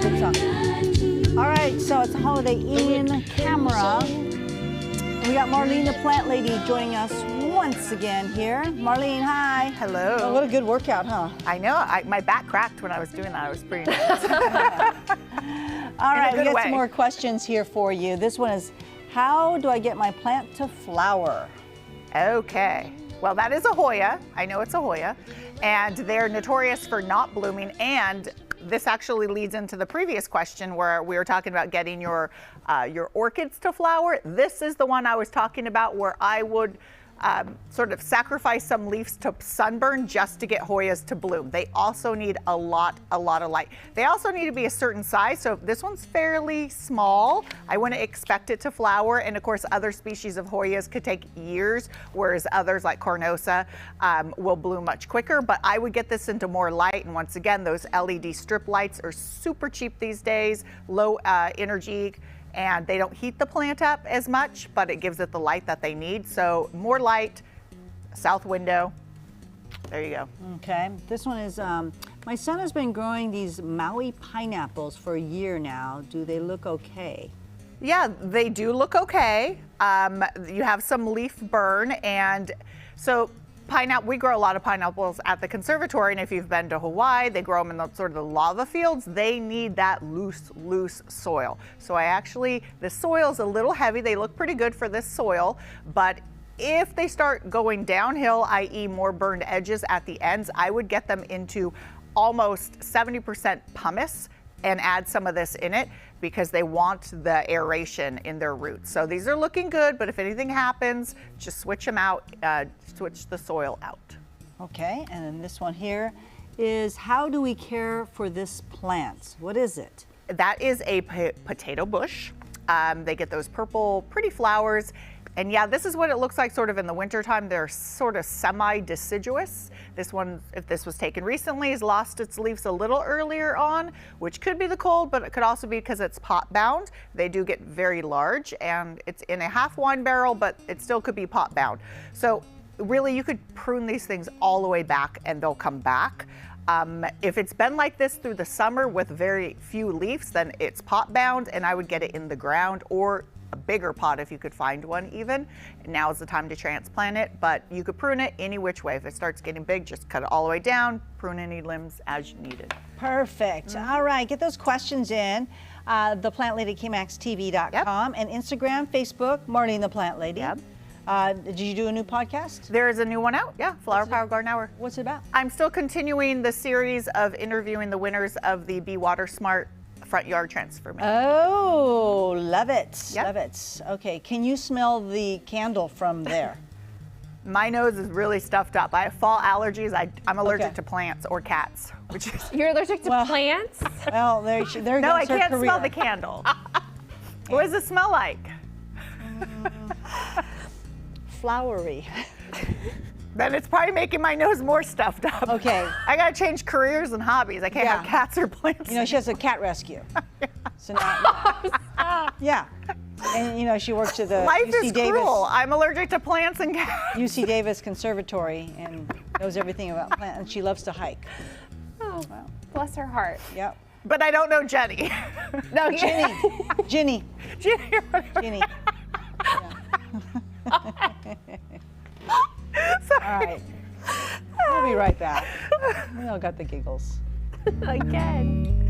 Good song. All right, so it's Holiday in camera. We got Marlene the Plant Lady joining us once again here. Marlene, hi. Hello. Oh, what a good workout, huh? I know. My back cracked when I was doing that. It was pretty nice. All right, we got some more questions here for you. This one is, how do I get my plant to flower? Okay. Well, that is a Hoya. I know it's a Hoya. And they're notorious for not blooming. And this actually leads into the previous question where we were talking about getting your orchids to flower. This is the one I was talking about where I would sort of sacrifice some leaves to sunburn just to get Hoyas to bloom. They also need a lot of light. They also need to be a certain size. So this one's fairly small. I wouldn't expect it to flower. And of course, other species of Hoyas could take years, whereas others like Carnosa will bloom much quicker. But I would get this into more light. And once again, those LED strip lights are super cheap these days, low energy, and they don't heat the plant up as much, but it gives it the light that they need. So more light, south window. There you go. Okay, this one is, my son has been growing these Maui pineapples for a year now. Do they look okay? Yeah, they do look okay. You have some leaf burn, and so pineapple, we grow a lot of pineapples at the conservatory, and if you've been to Hawaii, they grow them in the sort of the lava fields. They need that loose soil. So the soil's a little heavy. They look pretty good for this soil, but if they start going downhill, i.e. more burned edges at the ends, I would get them into almost 70% pumice and add some of this in it because they want the aeration in their roots. So these are looking good, but if anything happens, just switch them out, switch the soil out. Okay, and then this one here is, how do we care for this plant? What is it? That is a potato bush. They get those purple, pretty flowers. And yeah, this is what it looks like sort of in the wintertime. They're sort of semi-deciduous. This one, if this was taken recently, has lost its leaves a little earlier on, which could be the cold, but it could also be because it's pot bound. They do get very large, and it's in a half wine barrel, but it still could be pot bound. So really, you could prune these things all the way back and they'll come back. If it's been like this through the summer with very few leaves, then it's pot bound, and I would get it in the ground or a bigger pot if you could find one even. Now is the time to transplant it, but you could prune it any which way. If it starts getting big, just cut it all the way down, prune any limbs as needed. Perfect. All right, get those questions in. ThePlantLadyKMaxTV.com and Instagram, Facebook, Marlene the Plant Lady. Yep. Did you do a new podcast? There is a new one out, yeah, Flower Power Garden Hour. What's it about? I'm still continuing the series of interviewing the winners of the Be Water Smart Front Yard Transformation. Oh, love it. Yep. Love it. Okay, can you smell the candle from there? My nose is really stuffed up. I have fall allergies. I'm allergic Okay. to plants or cats. Which is, You're allergic to plants? Well, there no, I can't smell the candle. What does it smell like? Flowery. Then it's probably making my nose more stuffed up. Okay. I gotta change careers and hobbies. I can't have cats or plants. You know, she has a cat rescue. So now, yeah. And you know, she works at the Life UC is Davis, cruel. I'm allergic to plants and cats. UC Davis Conservatory and knows everything about plants, and she loves to hike. Oh, Wow. bless her heart. Yep. But I don't know Jenny. No, Ginny. Ginny. Jenny. Ginny. Sorry. All right. We'll be right back. We all got the giggles. Again.